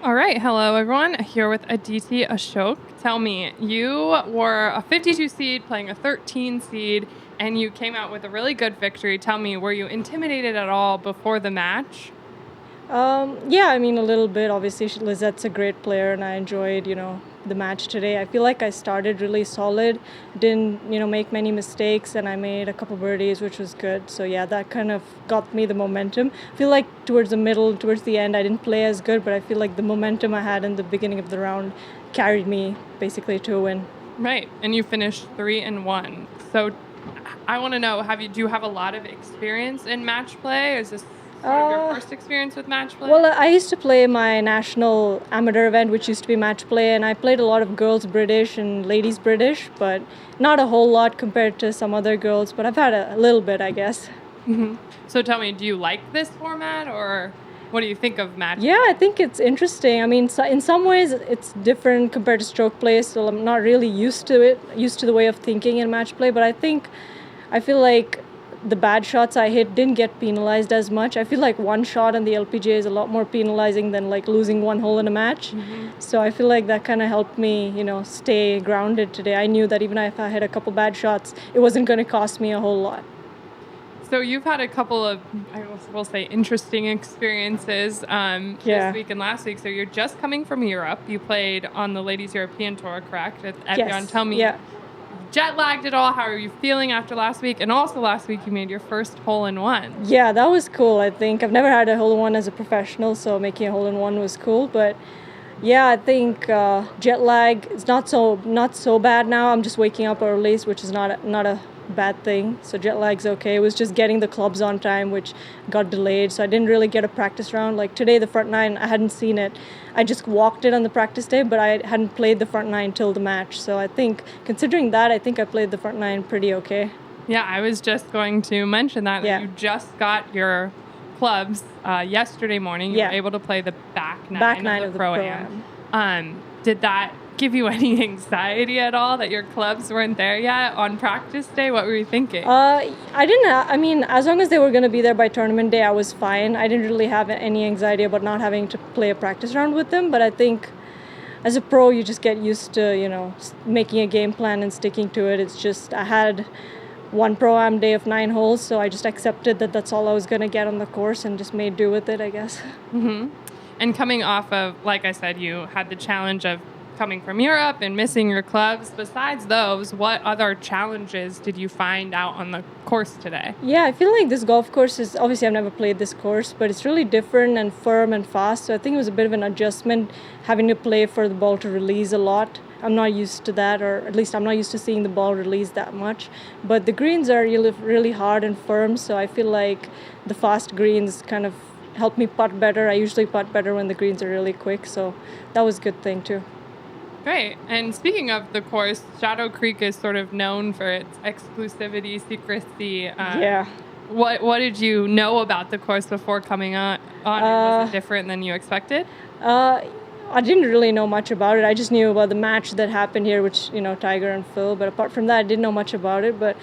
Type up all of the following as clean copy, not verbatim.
All right. Hello, everyone. Here with Aditi Ashok. Tell me, you were a 52 seed playing a 13 seed, and you came out with a really good victory. Tell me, were you intimidated at all before the match? Yeah, I mean, a little bit. Obviously, Lizette's a great player, and I enjoyed, the match today. I feel like I started really solid, didn't, make many mistakes, and I made a couple birdies, which was good. So, yeah, that kind of got me the momentum. I feel like towards the middle, towards the end, I didn't play as good, but I feel like the momentum I had in the beginning of the round carried me basically to a win. Right. And you finished 3-1. So I want to know, do you have a lot of experience in match play? Is this sort of your first experience with match play? Well, I used to play my national amateur event, which used to be match play, and I played a lot of girls British and ladies British, but not a whole lot compared to some other girls, but I've had a little bit, I guess. Mm-hmm. So tell me, do you like this format, or what do you think of match Yeah, play? I think it's interesting. I mean, in some ways, it's different compared to stroke play, so I'm not really used to it, used to the way of thinking in match play, but I feel like the bad shots I hit didn't get penalized as much. I feel like one shot on the LPGA is a lot more penalizing than like losing one hole in a match. Mm-hmm. So I feel like that kind of helped me, stay grounded today. I knew that even if I had a couple bad shots, it wasn't going to cost me a whole lot. So you've had a couple of, I will say, interesting experiences this week and last week. So you're just coming from Europe. You played on the Ladies European Tour, correct? At Evian. Yes. Tell me, jet lagged at all? How are you feeling after last week? And also last week you made your first hole-in-one. Yeah, that was cool, I think. I've never had a hole-in-one as a professional, so making a hole-in-one was cool. But yeah, I think jet lag is not so bad now. I'm just waking up early, which is not a bad thing. So jet lag's okay. It was just getting the clubs on time, which got delayed. So I didn't really get a practice round. Like today, the front nine, I hadn't seen it. I just walked it on the practice day, but I hadn't played the front nine till the match. So I think, considering that, I think I played the front nine pretty okay. Yeah, I was just going to mention that you just got your clubs yesterday morning. You were able to play the back nine of the Pro-Am. Did that give you any anxiety at all that your clubs weren't there yet on practice day? What were you thinking? I didn't. I mean, as long as they were going to be there by tournament day, I was fine. I didn't really have any anxiety about not having to play a practice round with them. But I think as a pro, you just get used to, making a game plan and sticking to it. It's just I had one Pro-Am day of 9 holes, so I just accepted that that's all I was going to get on the course and just made do with it, I guess. Mm-hmm. And coming off of, like I said, you had the challenge of coming from Europe and missing your clubs. Besides those, what other challenges did you find out on the course today? Yeah, I feel like this golf course is, obviously I've never played this course, but it's really different and firm and fast. So I think it was a bit of an adjustment having to play for the ball to release a lot. I'm not used to that, or at least I'm not used to seeing the ball release that much. But the greens are really, really hard and firm, so I feel like the fast greens kind of help me putt better. I usually putt better when the greens are really quick, so that was a good thing too. Great. And speaking of the course, Shadow Creek is sort of known for its exclusivity, secrecy. What did you know about the course before coming on? Was it different than you expected? I didn't really know much about it. I just knew about the match that happened here, which, Tiger and Phil. But apart from that, I didn't know much about it. But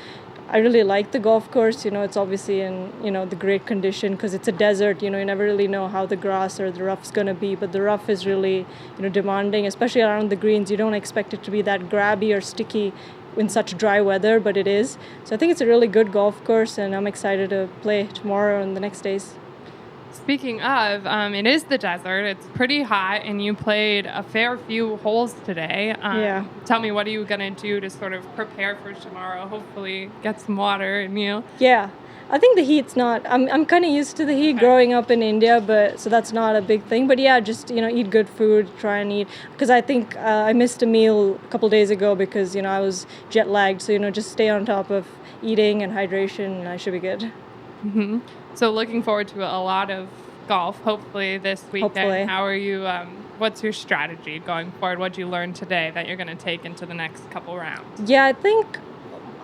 I really like the golf course. It's obviously in, the great condition because it's a desert. You never really know how the grass or the rough's going to be. But the rough is really, demanding, especially around the greens. You don't expect it to be that grabby or sticky in such dry weather, but it is. So I think it's a really good golf course, and I'm excited to play tomorrow and the next days. Speaking of, it is the desert. It's pretty hot, and you played a fair few holes today. Tell me, what are you going to do to sort of prepare for tomorrow? Hopefully get some water in you. Yeah, I think the heat's not... I'm kind of used to the heat growing up in India, so that's not a big thing. But yeah, just, eat good food, try and eat. Because I think I missed a meal a couple days ago because, I was jet lagged. So, just stay on top of eating and hydration, and I should be good. Mm-hmm. So looking forward to a lot of golf, hopefully this weekend. Hopefully. How are you, what's your strategy going forward? What did you learn today that you're going to take into the next couple rounds? Yeah, I think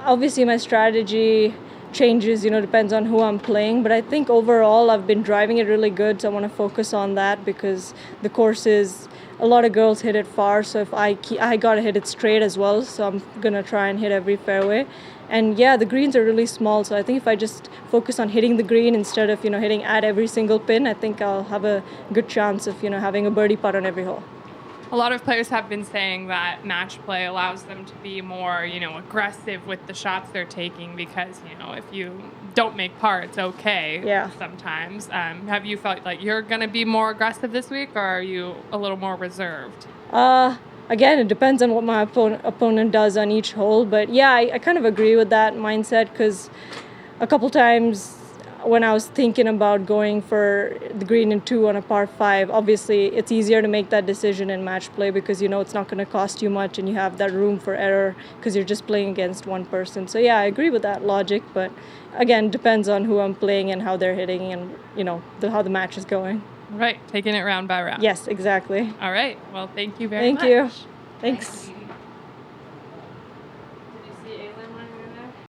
obviously my strategy changes, depends on who I'm playing. But I think overall I've been driving it really good, so I want to focus on that because the course is, a lot of girls hit it far, so if I got to hit it straight as well, so I'm going to try and hit every fairway. And yeah, the greens are really small, so I think if I just focus on hitting the green instead of, hitting at every single pin, I think I'll have a good chance of, having a birdie putt on every hole. A lot of players have been saying that match play allows them to be more, aggressive with the shots they're taking because, if you don't make par, it's okay sometimes. Have you felt like you're going to be more aggressive this week, or are you a little more reserved? Again, it depends on what my opponent does on each hole. But yeah, I kind of agree with that mindset because a couple times when I was thinking about going for the green in 2 on a par 5, obviously it's easier to make that decision in match play because it's not going to cost you much and you have that room for error because you're just playing against one person. So yeah, I agree with that logic, but again, depends on who I'm playing and how they're hitting and how the match is going. Right, taking it round by round. Yes, exactly. All right, well, thank you very much. Thank you. Thanks.